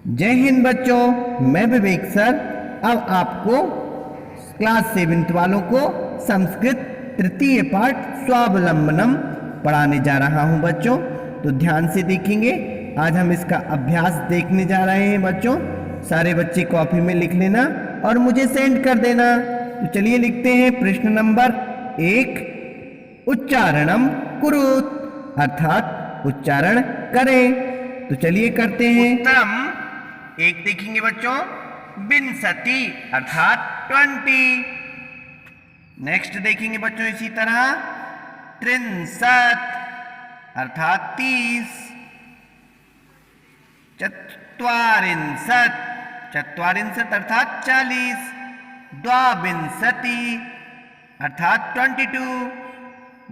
जय हिंद बच्चों, मैं विवेक सर अब आपको क्लास 7th वालों को संस्कृत तृतीय पाठ स्वावलंबनम पढ़ाने जा रहा हूं बच्चों। तो ध्यान से देखेंगे। आज हम इसका अभ्यास देखने जा रहे हैं बच्चों। सारे बच्चे कॉपी में लिख लेना और मुझे सेंड कर देना। तो चलिए लिखते हैं प्रश्न नंबर 1। उच्चारणम कुरुत, अर्थात उच्चारण करें। तो चलिए करते हैं। उत्तरम 1 देखेंगे बच्चों, विंशति अर्थात 20। नेक्स्ट देखेंगे बच्चों इसी तरह त्रिंशत अर्थात 30। चत्वारिंशत, चत्वारिंशत अर्थात 40। द्वाविंशति अर्थात 22।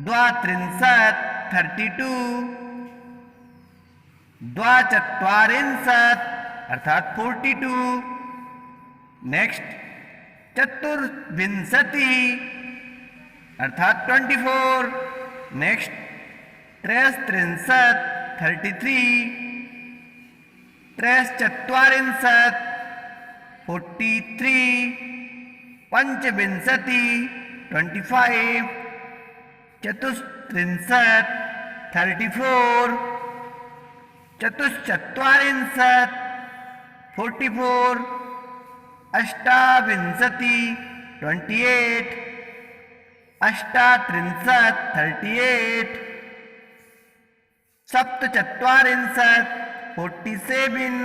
द्वात्रिंशत 32। द्वाचत्वारिंशत अर्थात 42। नेक्स्ट चतुर्विंशति अर्थात 24। नेक्स्ट त्रयस्त्रिंशत 33। त्रयश्चत्वारिंशत 43। पंचविंशति 25। चतुस्त्रिंशत 34। चतुश्चत्वारिंशत 44। अष्टाविंशति 28। अष्टात्रिंशत 38। सप्तचत्वारिंशत 47।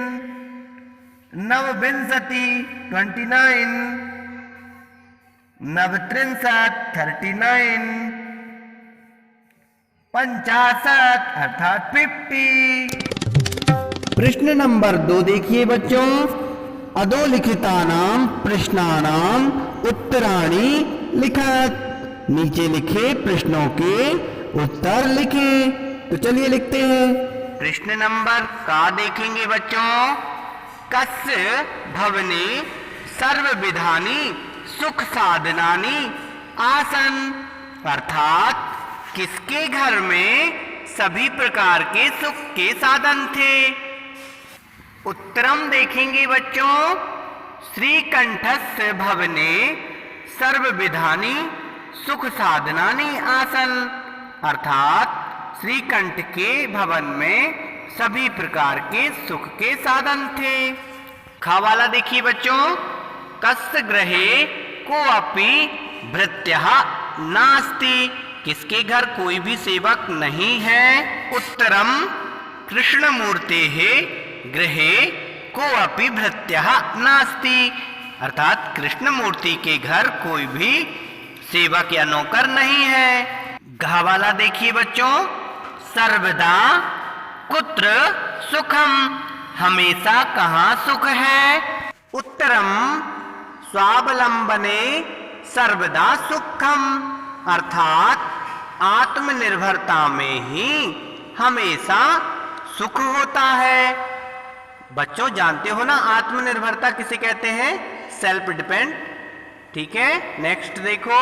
नवविंशति 29। नवत्रिंशत 39। पंचाशत अर्थात 50। प्रश्न नंबर 2 देखिए बच्चों। अधोलिखितानां प्रश्नानां उत्तराणि लिखत। नीचे लिखे प्रश्नों के उत्तर लिखें। तो चलिए लिखते हैं। प्रश्न नंबर का देखेंगे बच्चों। कस्य भवने सर्वविधानि सुख साधनानि आसन, अर्थात किसके घर में सभी प्रकार के सुख के साधन थे। उत्तरम देखेंगे बच्चों। श्रीकंठस्य भवने सर्वविधानि सुख साधनानि आसन, अर्थात श्रीकंठ के भवन में सभी प्रकार के सुख के साधन थे। खा वाला देखिए बच्चों। कस्य गृहे कोऽपि भृत्यः नास्ति, किसके घर कोई भी सेवक नहीं है। उत्तरम कृष्णमूर्तेः गृहे कोऽपि भृत्यः नास्ति, अर्थात कृष्णमूर्ति के घर कोई भी सेवक या नौकर नहीं है। घ वाला देखिए बच्चों। सर्वदा कुत्र सुखम, हमेशा कहाँ सुख है। उत्तरम स्वावलंबने सर्वदा सुखम, अर्थात आत्मनिर्भरता में ही हमेशा सुख होता है। बच्चों जानते हो ना आत्मनिर्भरता किसे कहते हैं, सेल्फ डिपेंड। ठीक है, नेक्स्ट देखो।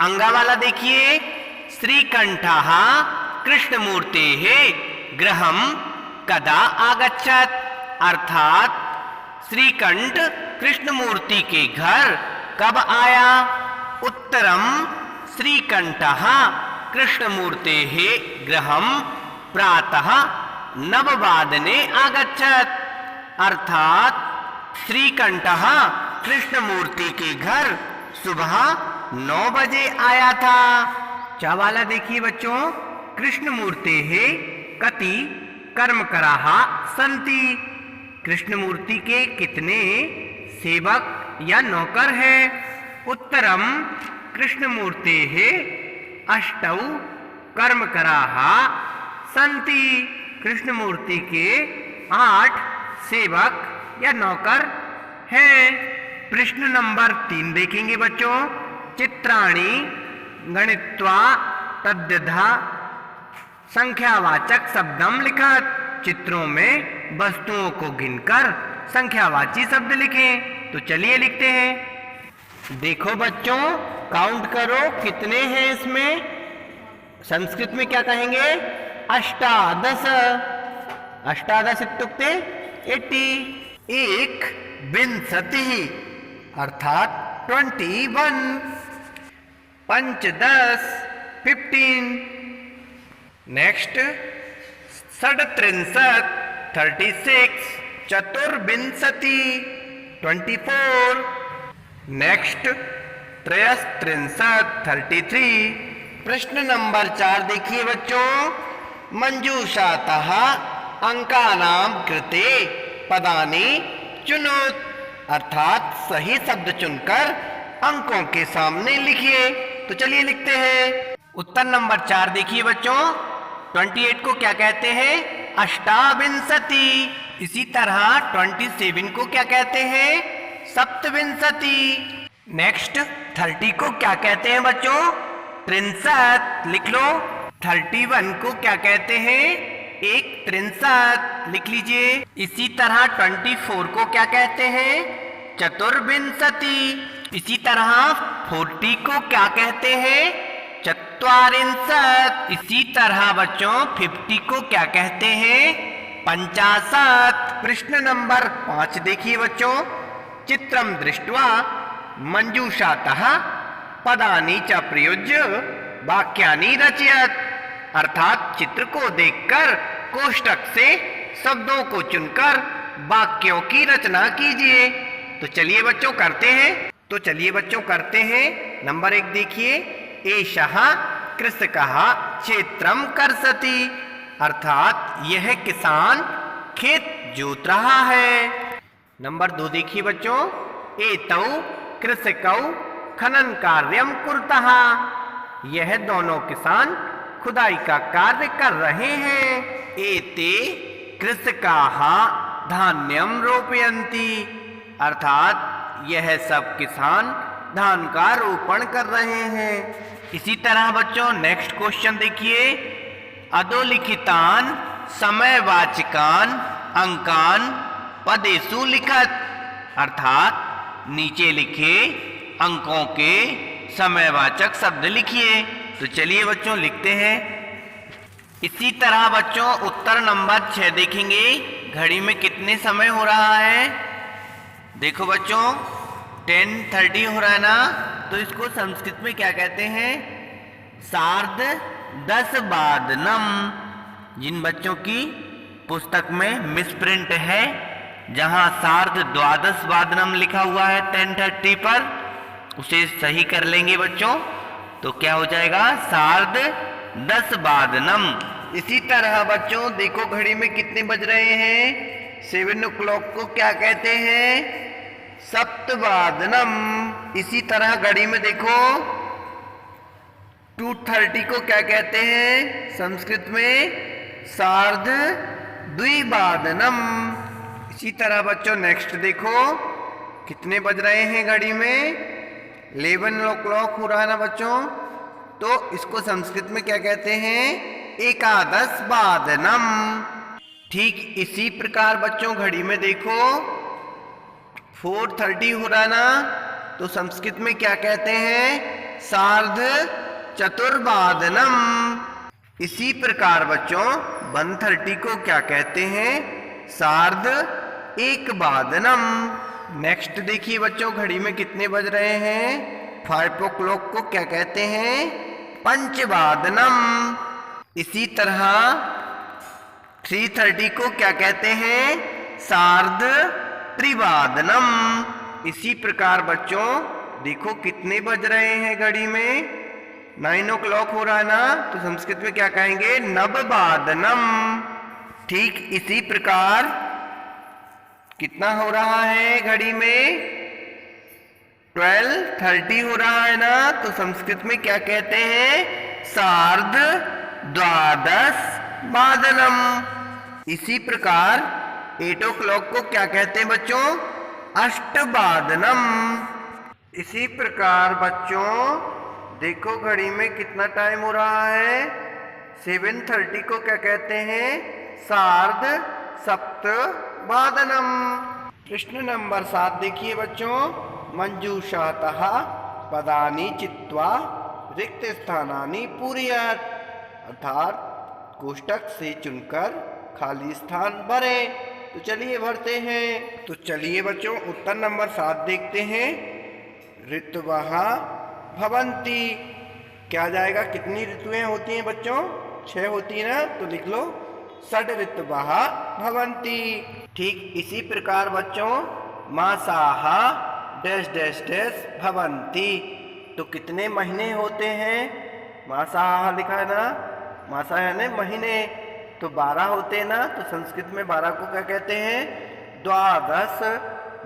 अंगा वाला देखिए। श्रीकंठः कृष्णमूर्तेः गृहं कदा आगच्छत, अर्थात श्रीकंठ कृष्णमूर्ति के घर कब आया। उत्तरम श्रीकंठः कृष्णमूर्तेः गृहं प्रातः 9 आगच्छत, अर्थात श्रीकंठः कृष्णमूर्ति के घर सुबह 9 बजे आया था। चा वाला देखिए बच्चों। कृष्णमूर्तेः कति कर्मकराः सन्ति, कृष्णमूर्ति के कितने सेवक या नौकर हैं। उत्तरम कृष्णमूर्तेः अष्टौ कर्मकराः सन्ति, कृष्णमूर्ति के 8 सेवक या नौकर हैं। प्रश्न नंबर 3 देखेंगे बच्चों। चित्राणि गणित्वा तद्यथा संख्यावाचक शब्दम लिखत, चित्रों में वस्तुओं को गिनकर संख्यावाची शब्द लिखें। तो चलिए लिखते हैं। देखो बच्चों, काउंट करो कितने हैं इसमें। संस्कृत में क्या कहेंगे, अष्टादश। अष्टादश इत्युक्ते 80, एक विंशतिः अर्थात 21, पंचदश 15, नेक्स्ट षड्त्रिंशत् 36, चतुर्विंशति 24, नेक्स्ट त्रयस्त्रिंशत् 33। प्रश्न नंबर 4 देखिए बच्चों, मंजूषातः अंकानां कृते पदानि चुनोत, अर्थात सही शब्द चुनकर अंकों के सामने लिखिए। तो चलिए लिखते हैं। उत्तर नंबर 4 देखिए बच्चों, 28 को क्या कहते हैं? अष्टाविंशति। इसी तरह 27 को क्या कहते हैं? सप्तविंशति। नेक्स्ट 30 को क्या कहते हैं बच्चों? 63, लिख लो। 31 को क्या कहते हैं? एक 63, लिख लीजिए। इसी तरह 24 को क्या कहते हैं? चतुर्विंशति। इसी तरह 40 को क्या कहते हैं? चत्वारिंशत्। इसी तरह बच्चों 50 को क्या कहते हैं? 50। प्रश्न नंबर 5 देखिए बच्चों, चित्रम दृष्ट्वा मंजूषातः पदानि च प्रयुज्य वाक्यानि रचयत, अर्थात चित्र को देखकर कोष्ठक से शब्दों को चुनकर वाक्यों की रचना कीजिए। तो चलिए बच्चों करते हैं। नंबर 1 देखिए, एषः कृषकः क्षेत्रम कर्षति, अर्थात यह किसान खेत जोत रहा है। नंबर 2 देखिए बच्चों, एतौ कृषकौ खनन कार्यम कुर्तः, यह दोनों किसान खुदाई का कार्य कर रहे हैं। एते कृषकाः धान्यम रोपयन्ति, अर्थात यह सब किसान धान का रोपण कर रहे हैं। इसी तरह बच्चों नेक्स्ट क्वेश्चन देखिए, अधोलिखितान समयवाचकान अंकान पदेषु लिखत, अर्थात नीचे लिखे अंकों के समयवाचक शब्द लिखिए। तो चलिए बच्चों लिखते हैं। इसी तरह बच्चों उत्तर नंबर 6 देखेंगे, घड़ी में कितने समय हो रहा है? देखो बच्चों 10:30 हो रहा है ना, तो इसको संस्कृत में क्या कहते हैं? सार्ध 10 वादनम। जिन बच्चों की पुस्तक में मिसप्रिंट है, जहां सार्ध 12 वादनम लिखा हुआ है 10:30 पर, उसे सही कर लेंगे बच्चों। तो क्या हो जाएगा? सार्ध 10 वादनम। इसी तरह बच्चों देखो घड़ी में कितने बज रहे हैं? 7 o'clock को क्या कहते हैं? सप्तवादनम। इसी तरह घड़ी में देखो 2:30 को क्या कहते हैं? संस्कृत में सार्ध द्विवादनम। इसी तरह बच्चों नेक्स्ट देखो कितने बज रहे हैं घड़ी में? 11 o'clock हो रहा है ना बच्चों, तो इसको संस्कृत में क्या कहते हैं? एकादश वादनम। ठीक इसी प्रकार बच्चों घड़ी में देखो 4:30 हो रहा ना, तो संस्कृत में क्या कहते हैं? सार्ध चतुर्वादनम। इसी प्रकार बच्चों 1:30 को क्या कहते हैं? सार्ध एक वादनम। नेक्स्ट देखिए बच्चों घड़ी में कितने बज रहे हैं? 5 o'clock को क्या कहते हैं? पंचवादनम। इसी तरह 3:30 को क्या कहते हैं? सार्ध त्रिवादनम। इसी प्रकार बच्चों देखो कितने बज रहे हैं घड़ी में? 9 o'clock हो रहा है ना, तो संस्कृत में क्या कहेंगे? नववादनम। ठीक इसी प्रकार कितना हो रहा है घड़ी में? 12:30 हो रहा है ना, तो संस्कृत में क्या कहते हैं? सार्ध द्वादश वादनम। इसी प्रकार 8 o'clock को क्या कहते हैं बच्चों? अष्टवादनम। इसी प्रकार बच्चों देखो घड़ी में कितना टाइम हो रहा है? 7:30 को क्या कहते हैं? सार्ध सप्तवादनम। प्रश्न नंबर 7 देखिए बच्चों, मंजूषातः पदानि चित्वा रिक्त स्थानानि पूरयत, अर्थात कोष्ठक से चुनकर खाली स्थान भरे। तो चलिए भरते हैं। तो चलिए बच्चों उत्तर नंबर 7 देखते हैं। ऋतवः भवन्ति। क्या आ जाएगा? कितनी ऋतुएं होती हैं बच्चों? 6 होती है ना, तो लिख लो षड् ऋतवः भवन्ति। ठीक इसी प्रकार बच्चों मासाः डैश डैश डैश भवन्ति। तो कितने महीने होते हैं? मासाः लिखा है ना, मासा यानी महीने, तो 12 होते हैं ना, तो संस्कृत में 12 को क्या कहते हैं? द्वादश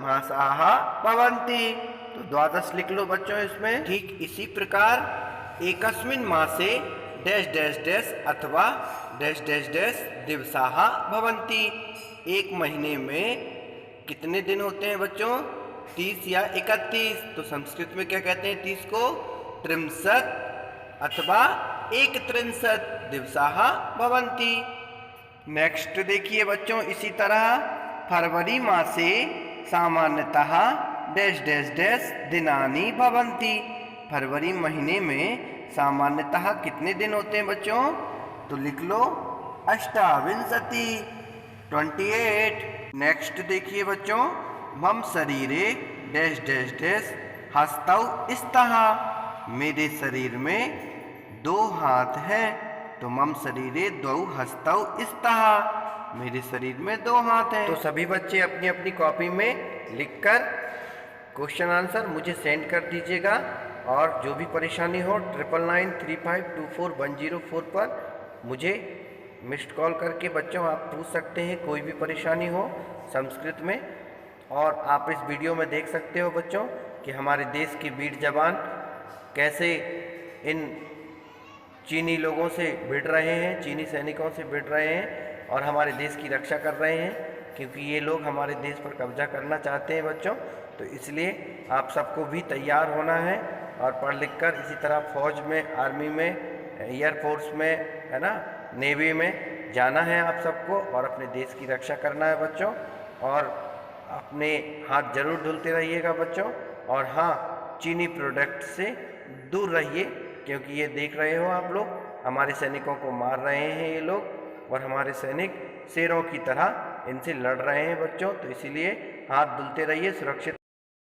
मासाः भवन्ति। तो द्वादश लिख लो बच्चों इसमें। ठीक इसी प्रकार एकस्मिन् मासे डैश डैश डैश अथवा डैश डैश डैश दिवसाः भवन्ति। एक महीने में कितने दिन होते हैं बच्चों? 30 या 31। तो संस्कृत में क्या कहते हैं 30 को? त्रिंशत् अथवा एकत्रिंशत् दिवसाः भवन्ति। नेक्स्ट देखिए बच्चों इसी तरह फरवरी मासे सामान्यतः डैश डैश डैश दिनानि भवन्ति। फरवरी महीने में सामान्यतः कितने दिन होते हैं बच्चों? तो लिख लो अष्टाविंशति 28। नेक्स्ट देखिए बच्चों मम शरीरे डैश डैश डैश हस्तौ स्तः। मेरे शरीर में 2 हाथ हैं, तो मम शरीरे 2 हस्तौ स्तः। मेरे शरीर में 2 हाथ हैं। तो सभी बच्चे अपनी अपनी कॉपी में लिखकर क्वेश्चन आंसर मुझे सेंड कर दीजिएगा। और जो भी परेशानी हो 9995241004 पर मुझे मिस्ड कॉल करके बच्चों आप पूछ सकते हैं, कोई भी परेशानी हो संस्कृत में। और आप इस वीडियो में देख सकते हो बच्चों कि हमारे देश के वीर जवान कैसे इन चीनी लोगों से भिड़ रहे हैं, चीनी सैनिकों से भिड़ रहे हैं और हमारे देश की रक्षा कर रहे हैं, क्योंकि ये लोग हमारे देश पर कब्जा करना चाहते हैं बच्चों। तो इसलिए आप सबको भी तैयार होना है और पढ़ लिख कर इसी तरह फौज में, आर्मी में, एयरफोर्स में, है ना, नेवी में जाना है आप सबको और अपने देश की रक्षा करना है बच्चों। और अपने हाथ जरूर धुलते रहिएगा बच्चों। और हाँ, चीनी प्रोडक्ट से दूर रहिए, क्योंकि ये देख रहे हो आप लोग हमारे सैनिकों को मार रहे हैं ये लोग, और हमारे सैनिक शेरों की तरह इनसे लड़ रहे हैं बच्चों। तो इसीलिए हाथ धुलते रहिए, सुरक्षित